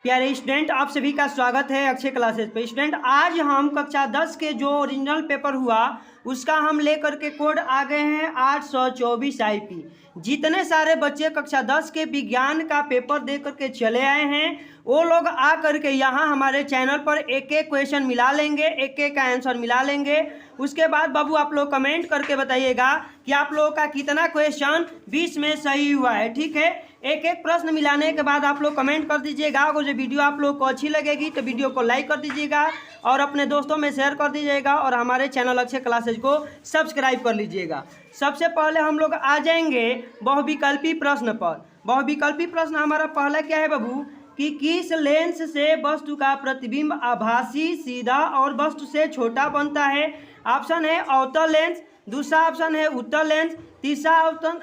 प्यारे स्टूडेंट, आप सभी का स्वागत है अक्षय क्लासेस पे। स्टूडेंट, आज हम कक्षा 10 के जो ओरिजिनल पेपर हुआ उसका हम लेकर के कोड आ गए हैं 824 IP। जितने सारे बच्चे कक्षा 10 के विज्ञान का पेपर दे करके चले आए हैं वो लोग आ करके यहाँ हमारे चैनल पर एक एक क्वेश्चन मिला लेंगे, एक एक का आंसर मिला लेंगे। उसके बाद बाबू आप लोग कमेंट करके बताइएगा कि आप लोगों का कितना क्वेश्चन 20 में सही हुआ है। ठीक है, एक एक प्रश्न मिलाने के बाद आप लोग कमेंट कर दीजिएगा। अगर जो वीडियो आप लोग को अच्छी लगेगी तो वीडियो को लाइक कर दीजिएगा और अपने दोस्तों में शेयर कर दीजिएगा और हमारे चैनल अक्षय क्लासेज को सब्सक्राइब कर लीजिएगा। सबसे पहले हम लोग आ जाएंगे बहुविकल्पी प्रश्न पर। बहुविकल्पी प्रश्न हमारा पहला क्या है बाबू कि किस लेंस से वस्तु का प्रतिबिंब आभासी, सीधा और वस्तु से छोटा बनता है। ऑप्शन है अवतल लेंस, दूसरा ऑप्शन है उत्तल लेंस, तीसरा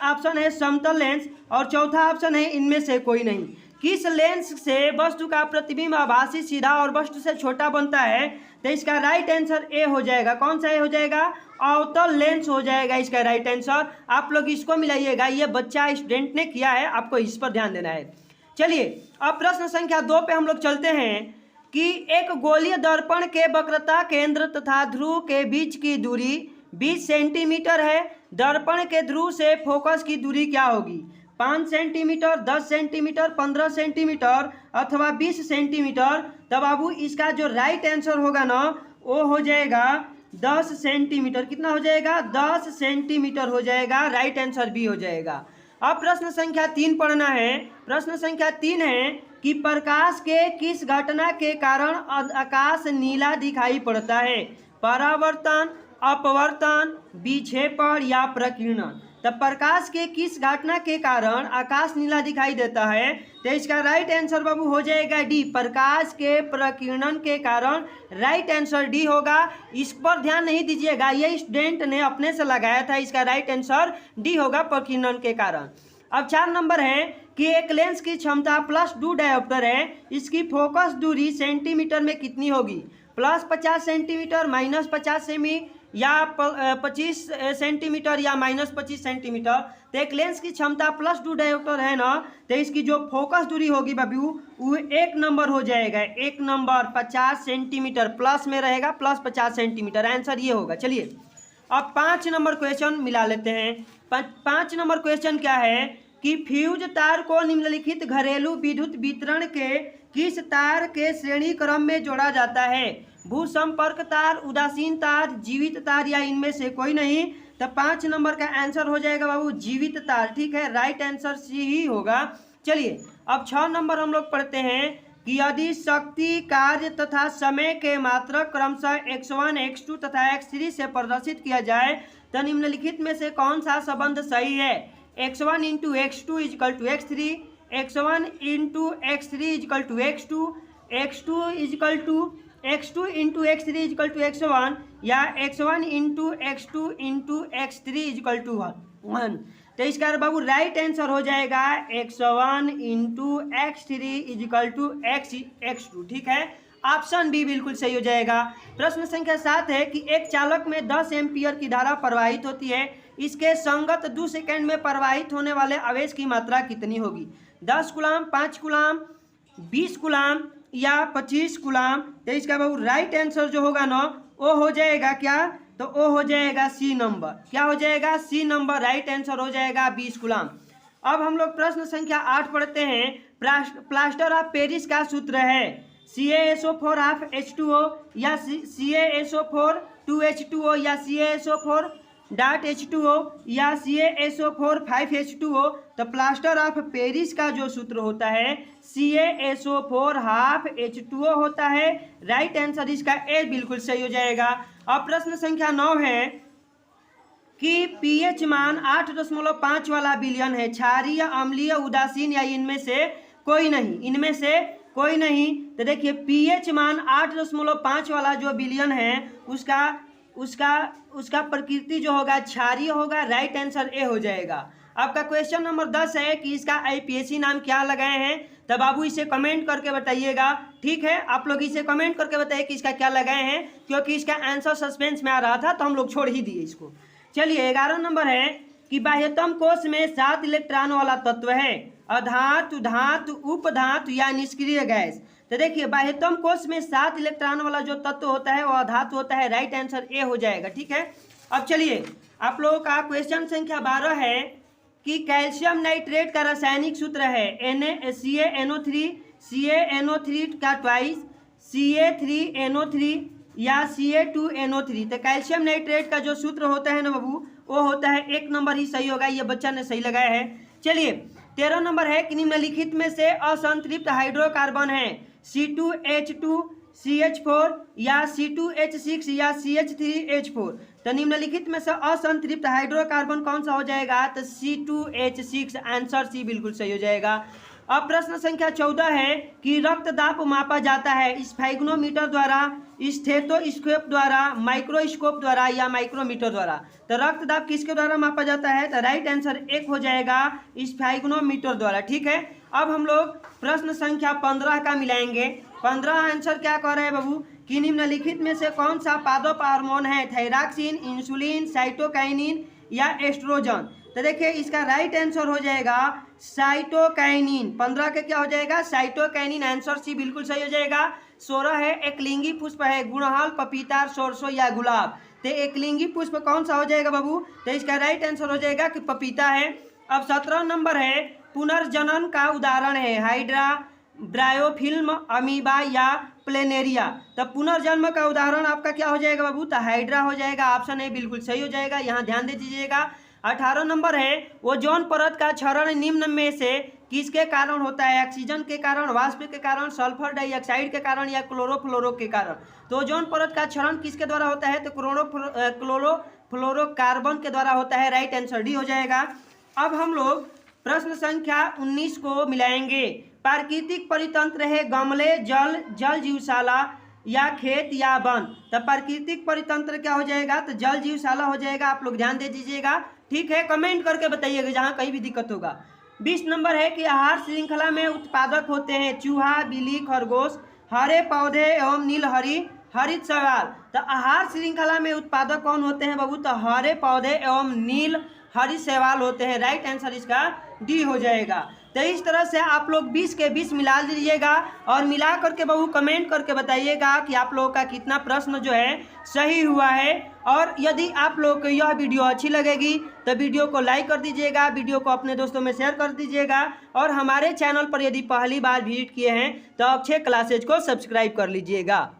ऑप्शन है समतल लेंस और चौथा ऑप्शन है इनमें से कोई नहीं। किस लेंस से वस्तु का प्रतिबिंब आभासी, सीधा और वस्तु से छोटा बनता है, तो इसका राइट आंसर ए हो जाएगा। कौन सा ए हो जाएगा? अवतल लेंस हो जाएगा इसका राइट आंसर। आप लोग इसको मिलाइएगा, ये बच्चा स्टूडेंट ने किया है, आपको इस पर ध्यान देना है। चलिए अब प्रश्न संख्या 2 पे हम लोग चलते हैं कि एक गोलीय दर्पण के वक्रता केंद्र तथा ध्रुव के बीच की दूरी 20 सेंटीमीटर है। दर्पण के ध्रुव से फोकस की दूरी क्या होगी? 5 सेंटीमीटर, 10 सेंटीमीटर, 15 सेंटीमीटर अथवा 20 सेंटीमीटर। तब बाबू इसका जो राइट आंसर होगा ना वो हो जाएगा 10 सेंटीमीटर। कितना हो जाएगा? 10 सेंटीमीटर हो जाएगा। राइट आंसर बी हो जाएगा। अब प्रश्न संख्या 3 पढ़ना है। प्रश्न संख्या 3 है कि प्रकाश के किस घटना के कारण आकाश नीला दिखाई पड़ता है? परावर्तन, अपवर्तन, विक्षेपण या प्रकीर्णन। तब प्रकाश के किस घटना के कारण आकाश नीला दिखाई देता है? तो इसका राइट आंसर बाबू हो जाएगा डी, प्रकाश के प्रकीर्णन के कारण। राइट आंसर डी होगा। इस पर ध्यान नहीं दीजिएगा, ये स्टूडेंट ने अपने से लगाया था। इसका राइट आंसर डी होगा, प्रकीर्णन के कारण। अब 4 नंबर है कि एक लेंस की क्षमता +2 डायोप्टर है, इसकी फोकस दूरी सेंटीमीटर में कितनी होगी? +50 सेंटीमीटर, -50 सेमी या 25 सेंटीमीटर या -25 सेंटीमीटर। तो एक लेंस की क्षमता +2 डायोप्टर है ना, तो इसकी जो फोकस दूरी होगी बाबू वो 1 नंबर हो जाएगा। 1 नंबर 50 सेंटीमीटर प्लस में रहेगा, +50 सेंटीमीटर। आंसर ये होगा। चलिए अब 5 नंबर क्वेश्चन मिला लेते हैं। 5 नंबर क्वेश्चन क्या है कि फ्यूज तार को निम्नलिखित घरेलू विद्युत वितरण के किस तार के श्रेणी क्रम में जोड़ा जाता है? भूसंपर्क तार, उदासीन तार, जीवित तार या इनमें से कोई नहीं। तो 5 नंबर का आंसर हो जाएगा बाबू जीवित तार। ठीक है, राइट आंसर सी ही होगा। चलिए अब 6 नंबर हम लोग पढ़ते हैं कि यदि शक्ति, कार्य तथा समय के मात्रक क्रमशः x1, x2 तथा x3 से प्रदर्शित किया जाए तो निम्नलिखित में से कौन सा संबंध सही है? x1 into x2 equal to x3, x1 into x3 equal to x2, x2 equal to x2 into x3 equal to x1 या x1 into x2 into x3 equal to 1। तो इसका बाबू राइट आंसर हो जाएगा x1 into x3 equal to x2। ठीक है, option B बिल्कुल सही हो जाएगा। प्रश्न संख्या 7 है कि एक चालक में 10 एम्पियर की धारा प्रवाहित होती है, इसके संगत 2 सेकेंड में प्रवाहित होने वाले आवेश की मात्रा कितनी होगी? 10 कूलाम, 5 कूलाम, 20 कूलाम या 25 कूलाम। तो इसका बाबू राइट आंसर जो होगा ना वो हो जाएगा क्या? तो वो हो जाएगा सी नंबर। क्या हो जाएगा? सी नंबर। राइट आंसर हो जाएगा 20 कूलाम। अब हम लोग प्रश्न संख्या 8 पढ़ते हैं। प्लास्टर ऑफ पेरिस का सूत्र है CaSO4 हाफ H2O या CaSO4 2H2O या CaSO4 .H2O या CaSO4 5H2O। तो प्लास्टर ऑफ पेरिस का जो सूत्र होता है CaSO4 हाफ H2O होता है। राइट आंसर इसका ए बिल्कुल सही हो जाएगा। अब प्रश्न संख्या 9 है कि pH मान 8.5 वाला विलयन है, क्षारीय, अम्लीय, उदासीन या इनमें से कोई नहीं। इनमें से कोई नहीं। तो देखिए pH मान 8.5 वाला जो विलयन है उसका प्रकृति जो होगा क्षारीय होगा। राइट आंसर ए हो जाएगा। आपका क्वेश्चन नंबर 10 है कि इसका IPAC नाम क्या लगाए हैं? तब बाबू इसे कमेंट करके बताइएगा। ठीक है, आप लोग इसे कमेंट करके बताइए कि इसका क्या लगाए हैं, क्योंकि इसका आंसर सस्पेंस में आ रहा था तो हम लोग छोड़ ही दिए इसको। चलिए 11 नंबर है कि बाह्यतम कोश में 7 इलेक्ट्रॉन वाला तत्व है। अधातु, धातु, उपधातु या निष्क्रिय गैस। तो देखिए बाह्यतम कोश में 7 इलेक्ट्रॉन वाला जो तत्व होता है वह धातु होता है। राइट आंसर ए हो जाएगा। ठीक है, अब चलिए आप लोगों का क्वेश्चन संख्या 12 है कि कैल्शियम नाइट्रेट का रासायनिक सूत्र है CaNO3, CaNO3 का ट्वाइस, Ca3NO3 या Ca2NO3। तो कैल्शियम नाइट्रेट का जो सूत्र होता है ना बाबू वो होता है 1 नंबर ही सही होगा। ये बच्चा ने सही लगाया है। चलिए 13 नंबर है कि निम्नलिखित में से असंतृप्त हाइड्रोकार्बन है C2H2CH4 या C2H6 या CH3H4। तो निम्नलिखित में से असंतृप्त हाइड्रोकार्बन कौन सा हो जाएगा? तो C2H6। आंसर सी बिल्कुल सही हो जाएगा। अब प्रश्न संख्या 14 है कि रक्तदाब मापा जाता है स्फैग्नोमीटर द्वारा, स्टेथोस्कोप द्वारा, माइक्रोस्कोप द्वारा या माइक्रोमीटर द्वारा। तो रक्तदाब किसके द्वारा मापा जाता है? तो राइट आंसर 1 हो जाएगा स्फैग्नोमीटर द्वारा। ठीक है, अब हम लोग प्रश्न संख्या 15 का मिलाएंगे। 15 आंसर क्या कह रहे हैं बाबू कि निम्नलिखित में से कौन सा पादप हार्मोन है? थायरॉक्सिन, इंसुलिन, साइटोकाइनिन या एस्ट्रोजन। तो देखिए इसका राइट आंसर हो जाएगा साइटोकाइनिन। 15 का क्या हो जाएगा? साइटोकाइनिन। आंसर सी बिल्कुल सही हो जाएगा। 16 है एकलिंगी पुष्प है गुड़हल, पपीता, सरसों या गुलाब। तो एकलिंगी पुष्प कौन सा हो जाएगा बाबू? तो इसका राइट आंसर हो जाएगा कि पपीता है। अब 17 नंबर है पुनर्जनन का उदाहरण है हाइड्रा, ब्रायोफिल्म, अमीबा या प्लेनेरिया। तो पुनर्जन्म का उदाहरण आपका क्या हो जाएगा बाबू? तो हाइड्रा हो जाएगा। ऑप्शन ए बिल्कुल सही हो जाएगा। यहाँ ध्यान दे दीजिएगा। 18 नंबर है ओजोन परत का क्षरण निम्न में से किसके कारण होता है? ऑक्सीजन के कारण, वाष्प के कारण, सल्फर डाइऑक्साइड के कारण या क्लोरोफ्लोरो के कारण। तो ओजोन परत का क्षरण किसके द्वारा होता है? तो क्लोरोफ्लोरोकार्बन के द्वारा होता है। राइट आंसर डी हो जाएगा। अब हम लोग प्रश्न संख्या 19 को मिलाएंगे। प्राकृतिक परितंत्र है गमले, जल, जल जीवशाला या खेत या वन। तो प्राकृतिक परितंत्र क्या हो जाएगा? तो जल जीवशाला हो जाएगा। आप लोग ध्यान दे दीजिएगा। ठीक है, कमेंट करके बताइएगा जहाँ कहीं भी दिक्कत होगा। 20 नंबर है कि आहार श्रृंखला में उत्पादक होते हैं चूहा, बिल्ली, खरगोश, हरे पौधे एवं नीलहरी हरित शैवाल। तो आहार श्रृंखला में उत्पादक कौन होते हैं बाबू? तो हरे पौधे एवं नील हरित शैवाल होते हैं। राइट आंसर इसका डी हो जाएगा। तो इस तरह से आप लोग 20 के 20 मिला दीजिएगा और मिला करके बाबू कमेंट करके बताइएगा कि आप लोगों का कितना प्रश्न जो है सही हुआ है। और यदि आप लोग को यह वीडियो अच्छी लगेगी तो वीडियो को लाइक कर दीजिएगा, वीडियो को अपने दोस्तों में शेयर कर दीजिएगा और हमारे चैनल पर यदि पहली बार विजिट किए हैं तो अक्षय क्लासेज को सब्सक्राइब कर लीजिएगा।